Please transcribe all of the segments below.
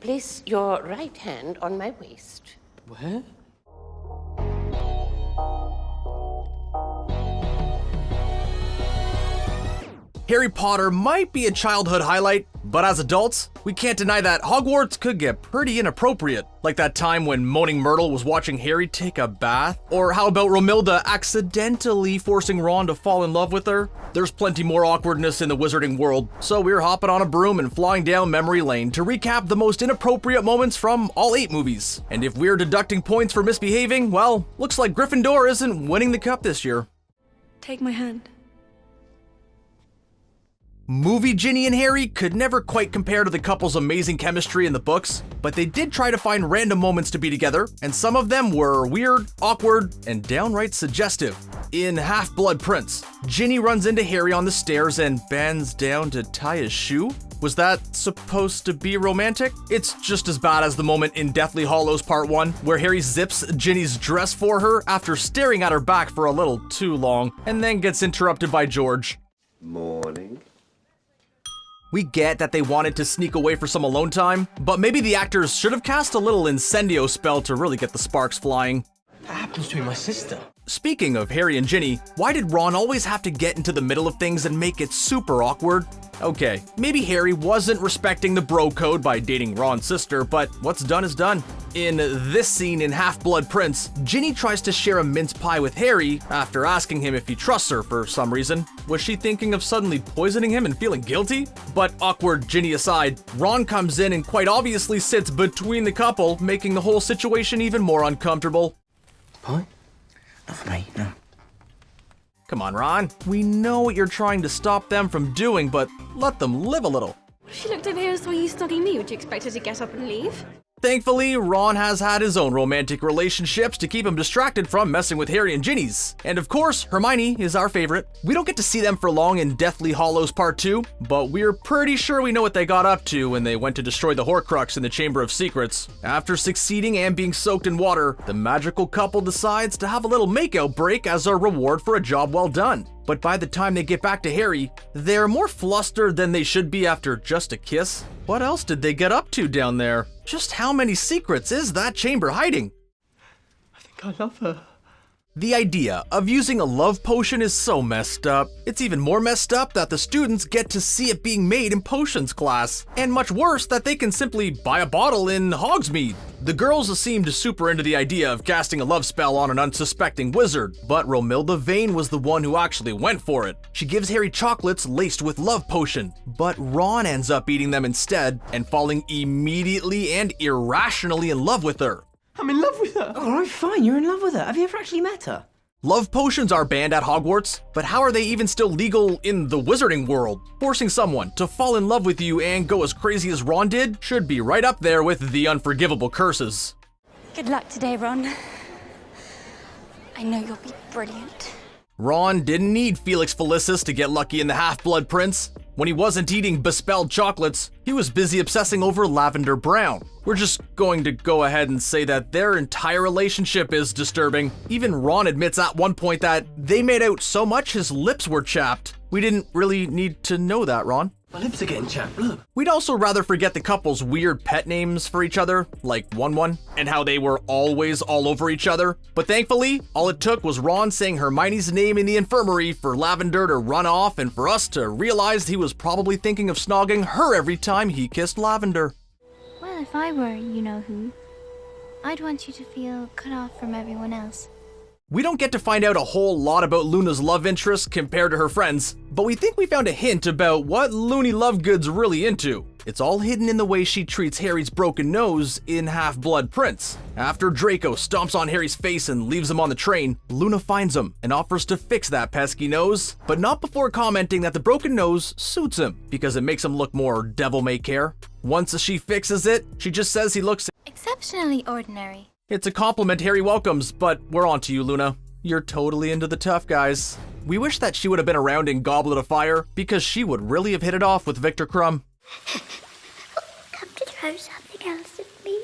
Place your right hand on my waist. What? Harry Potter might be a childhood highlight, but as adults, we can't deny that Hogwarts could get pretty inappropriate. Like that time when Moaning Myrtle was watching Harry take a bath? Or how about Romilda accidentally forcing Ron to fall in love with her? There's plenty more awkwardness in the wizarding world, so we're hopping on a broom and flying down memory lane to recap the most inappropriate moments from all 8 movies. And if we're deducting points for misbehaving, well, looks like Gryffindor isn't winning the cup this year. Take my hand. Movie Ginny and Harry could never quite compare to the couple's amazing chemistry in the books, but they did try to find random moments to be together, and some of them were weird, awkward, and downright suggestive. In Half-Blood Prince, Ginny runs into Harry on the stairs and bends down to tie his shoe. Was that supposed to be romantic? It's just as bad as the moment in Deathly Hallows Part 1, where Harry zips Ginny's dress for her after staring at her back for a little too long, and then gets interrupted by George. Morning. We get that they wanted to sneak away for some alone time, but maybe the actors should have cast a little incendio spell to really get the sparks flying. That happens to my sister. Speaking of Harry and Ginny, why did Ron always have to get into the middle of things and make it super awkward? Okay, maybe Harry wasn't respecting the bro code by dating Ron's sister, but what's done is done. In this scene in Half-Blood Prince, Ginny tries to share a mince pie with Harry after asking him if he trusts her for some reason. Was she thinking of suddenly poisoning him and feeling guilty? But awkward Ginny aside, Ron comes in and quite obviously sits between the couple, making the whole situation even more uncomfortable. Pie? Not for me, no. Come on, Ron. We know what you're trying to stop them from doing, but let them live a little. If she looked over here and saw you snogging me, would you expect her to get up and leave? Thankfully, Ron has had his own romantic relationships to keep him distracted from messing with Harry and Ginny's. And of course, Hermione is our favorite. We don't get to see them for long in Deathly Hallows Part 2, but we're pretty sure we know what they got up to when they went to destroy the Horcrux in the Chamber of Secrets. After succeeding and being soaked in water, the magical couple decides to have a little makeout break as a reward for a job well done. But by the time they get back to Harry, they're more flustered than they should be after just a kiss. What else did they get up to down there? Just how many secrets is that chamber hiding? I think I love her. The idea of using a love potion is so messed up. It's even more messed up that the students get to see it being made in potions class, and much worse that they can simply buy a bottle in Hogsmeade. The girls seemed super into the idea of casting a love spell on an unsuspecting wizard, but Romilda Vane was the one who actually went for it. She gives Harry chocolates laced with love potion, but Ron ends up eating them instead and falling immediately and irrationally in love with her. I'm in love with her. All right, fine, you're in love with her. Have you ever actually met her? Love potions are banned at Hogwarts, but how are they even still legal in the wizarding world? Forcing someone to fall in love with you and go as crazy as Ron did should be right up there with the unforgivable curses. Good luck today, Ron. I know you'll be brilliant. Ron didn't need Felix Felicis to get lucky in the Half-Blood Prince. When he wasn't eating bespelled chocolates, he was busy obsessing over Lavender Brown. We're just going to go ahead and say that their entire relationship is disturbing. Even Ron admits at one point that they made out so much his lips were chapped. We didn't really need to know that, Ron. My lips are getting chapped, look. We'd also rather forget the couple's weird pet names for each other, like One-One, and how they were always all over each other. But thankfully, all it took was Ron saying Hermione's name in the infirmary for Lavender to run off and for us to realize he was probably thinking of snogging her every time he kissed Lavender. Well, if I were you-know-who, I'd want you to feel cut off from everyone else. We don't get to find out a whole lot about Luna's love interest compared to her friends, but we think we found a hint about what Loony Lovegood's really into. It's all hidden in the way she treats Harry's broken nose in Half-Blood Prince. After Draco stomps on Harry's face and leaves him on the train, Luna finds him and offers to fix that pesky nose, but not before commenting that the broken nose suits him because it makes him look more devil-may-care. Once she fixes it, she just says he looks Exceptionally ordinary. It's a compliment Harry welcomes, but we're on to you, Luna. You're totally into the tough guys. We wish that she would have been around in Goblet of Fire, because she would really have hit it off with Victor Crumb. Come to throw something else at me.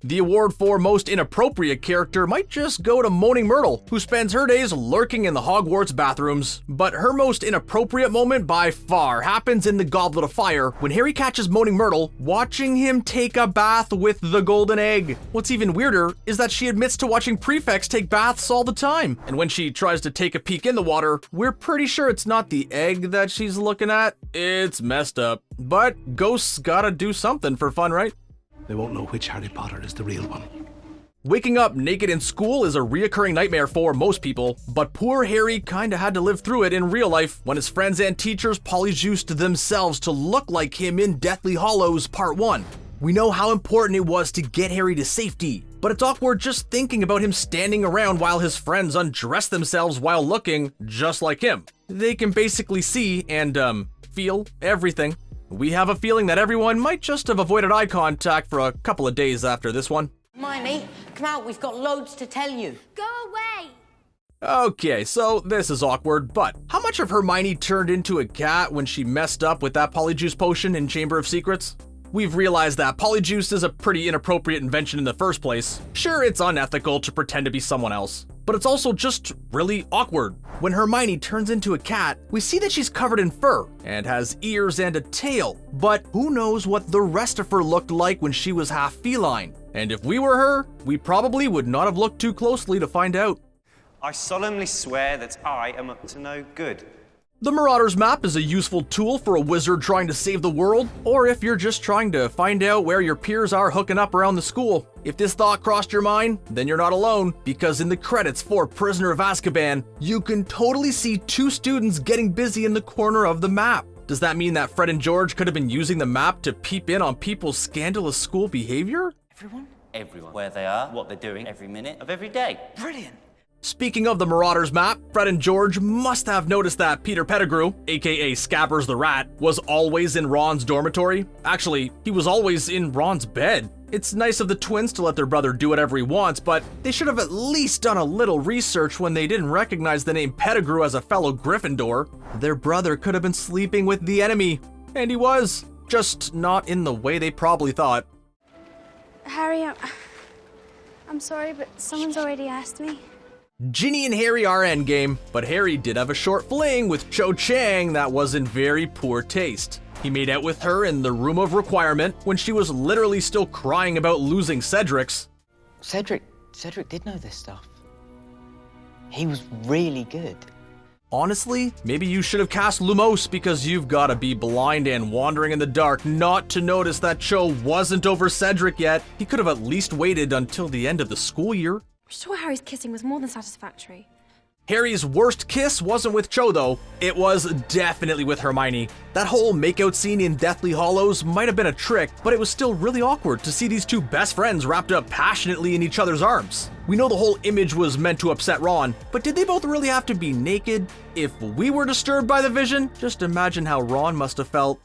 The award for most inappropriate character might just go to Moaning Myrtle, who spends her days lurking in the Hogwarts bathrooms. But her most inappropriate moment by far happens in the Goblet of Fire when Harry catches Moaning Myrtle watching him take a bath with the golden egg. What's even weirder is that she admits to watching prefects take baths all the time. And when she tries to take a peek in the water, we're pretty sure it's not the egg that she's looking at. It's messed up. But ghosts gotta do something for fun, right? They won't know which Harry Potter is the real one. Waking up naked in school is a reoccurring nightmare for most people, but poor Harry kinda had to live through it in real life when his friends and teachers polyjuiced themselves to look like him in Deathly Hallows Part 1. We know how important it was to get Harry to safety, but it's awkward just thinking about him standing around while his friends undress themselves while looking just like him. They can basically see and, feel everything. We have a feeling that everyone might just have avoided eye contact for a couple of days after this one. Hermione, come out, we've got loads to tell you. Go away! Okay, so this is awkward, but how much of Hermione turned into a cat when she messed up with that polyjuice potion in Chamber of Secrets? We've realized that polyjuice is a pretty inappropriate invention in the first place. Sure, it's unethical to pretend to be someone else, but it's also just really awkward. When Hermione turns into a cat, we see that she's covered in fur and has ears and a tail, but who knows what the rest of her looked like when she was half feline. And if we were her, we probably would not have looked too closely to find out. I solemnly swear that I am up to no good. The Marauders map is a useful tool for a wizard trying to save the world, or if you're just trying to find out where your peers are hooking up around the school. If this thought crossed your mind, then you're not alone, because in the credits for Prisoner of Azkaban, you can totally see two students getting busy in the corner of the map. Does that mean that Fred and George could have been using the map to peep in on people's scandalous school behavior? Everyone. Where they are, what they're doing, every minute of every day. Brilliant. Speaking of the Marauders map, Fred and George must have noticed that Peter Pettigrew, aka Scabbers the Rat, was always in Ron's dormitory. Actually, he was always in Ron's bed. It's nice of the twins to let their brother do whatever he wants, but they should have at least done a little research when they didn't recognize the name Pettigrew as a fellow Gryffindor. Their brother could have been sleeping with the enemy, and he was, just not in the way they probably thought. Harry, I'm sorry, but someone's already asked me. Ginny and Harry are endgame, but Harry did have a short fling with Cho Chang that was in very poor taste. He made out with her in the room of requirement when she was literally still crying about losing Cedric's. Cedric did know this stuff. He was really good. Honestly, maybe you should have cast Lumos because you've gotta be blind and wandering in the dark not to notice that Cho wasn't over Cedric yet. He could have at least waited until the end of the school year. I'm sure Harry's kissing was more than satisfactory. Harry's worst kiss wasn't with Cho though, it was definitely with Hermione. That whole makeout scene in Deathly Hallows might have been a trick, but it was still really awkward to see these two best friends wrapped up passionately in each other's arms. We know the whole image was meant to upset Ron, but did they both really have to be naked? If we were disturbed by the vision, just imagine how Ron must have felt.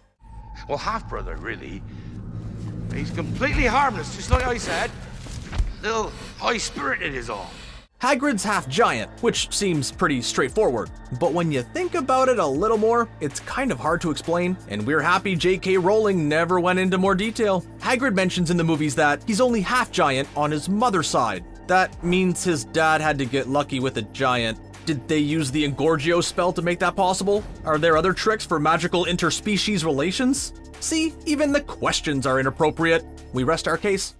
Well, half-brother, really. He's completely harmless, just like I said. Little high-spirited is all. Hagrid's half giant, which seems pretty straightforward. But when you think about it a little more, it's kind of hard to explain, and we're happy J.K. Rowling never went into more detail. Hagrid mentions in the movies that he's only half giant on his mother's side. That means his dad had to get lucky with a giant. Did they use the Engorgio spell to make that possible? Are there other tricks for magical interspecies relations? See, even the questions are inappropriate. We rest our case.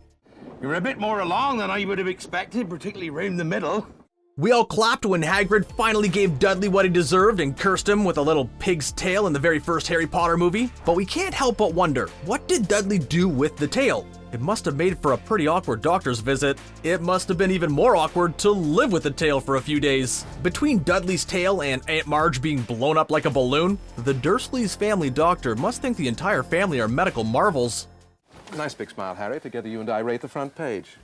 You're a bit more along than I would have expected, particularly round the middle. We all clapped when Hagrid finally gave Dudley what he deserved and cursed him with a little pig's tail in the very first Harry Potter movie. But we can't help but wonder, what did Dudley do with the tail? It must have made for a pretty awkward doctor's visit. It must have been even more awkward to live with the tail for a few days. Between Dudley's tail and Aunt Marge being blown up like a balloon, the Dursleys' family doctor must think the entire family are medical marvels. Nice big smile, Harry. Together you and I rate the front page.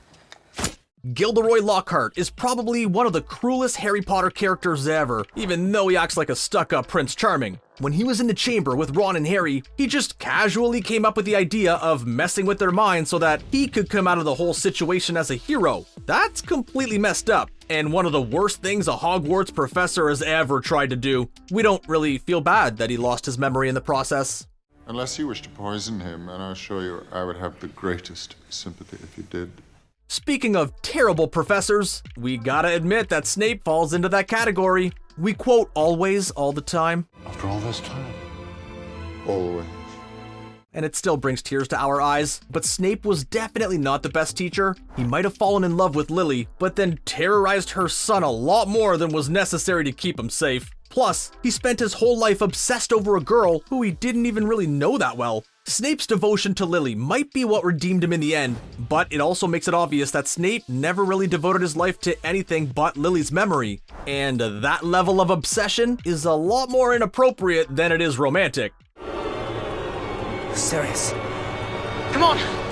Gilderoy Lockhart is probably one of the cruelest Harry Potter characters ever, even though he acts like a stuck-up Prince Charming. When he was in the chamber with Ron and Harry, he just casually came up with the idea of messing with their minds so that he could come out of the whole situation as a hero. That's completely messed up, and one of the worst things a Hogwarts professor has ever tried to do. We don't really feel bad that he lost his memory in the process. Unless you wish to poison him, and I assure you I would have the greatest sympathy if you did. Speaking of terrible professors, we gotta admit that Snape falls into that category. We quote always all the time. After all this time. Always. And it still brings tears to our eyes, but Snape was definitely not the best teacher. He might have fallen in love with Lily, but then terrorized her son a lot more than was necessary to keep him safe. Plus, he spent his whole life obsessed over a girl who he didn't even really know that well. Snape's devotion to Lily might be what redeemed him in the end, but it also makes it obvious that Snape never really devoted his life to anything but Lily's memory. And that level of obsession is a lot more inappropriate than it is romantic. Serious. Come on!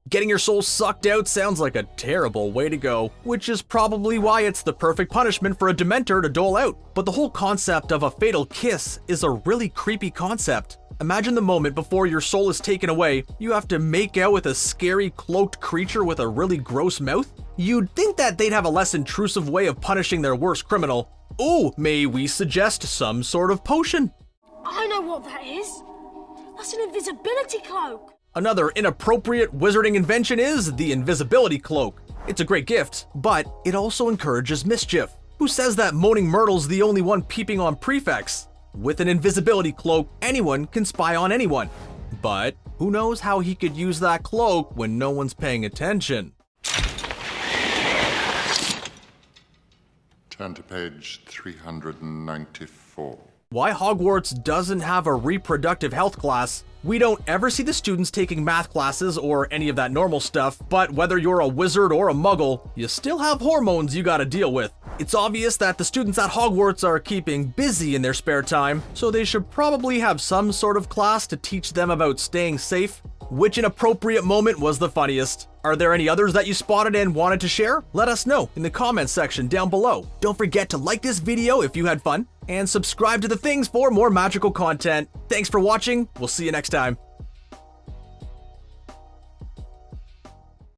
Getting your soul sucked out sounds like a terrible way to go, which is probably why it's the perfect punishment for a Dementor to dole out. But the whole concept of a fatal kiss is a really creepy concept. Imagine the moment before your soul is taken away, you have to make out with a scary cloaked creature with a really gross mouth? You'd think that they'd have a less intrusive way of punishing their worst criminal. Ooh, may we suggest some sort of potion? I know what that is. That's an invisibility cloak. Another inappropriate wizarding invention is the invisibility cloak. It's a great gift, but it also encourages mischief. Who says that Moaning Myrtle's the only one peeping on prefects? With an invisibility cloak, anyone can spy on anyone. But who knows how he could use that cloak when no one's paying attention? Turn to page 394. Why Hogwarts doesn't have a reproductive health class. We don't ever see the students taking math classes or any of that normal stuff, but whether you're a wizard or a muggle, you still have hormones you gotta deal with. It's obvious that the students at Hogwarts are keeping busy in their spare time, so they should probably have some sort of class to teach them about staying safe. Which inappropriate moment was the funniest? Are there any others that you spotted and wanted to share? Let us know in the comments section down below. Don't forget to like this video if you had fun, and subscribe to The Things for more magical content. Thanks for watching, we'll see you next time.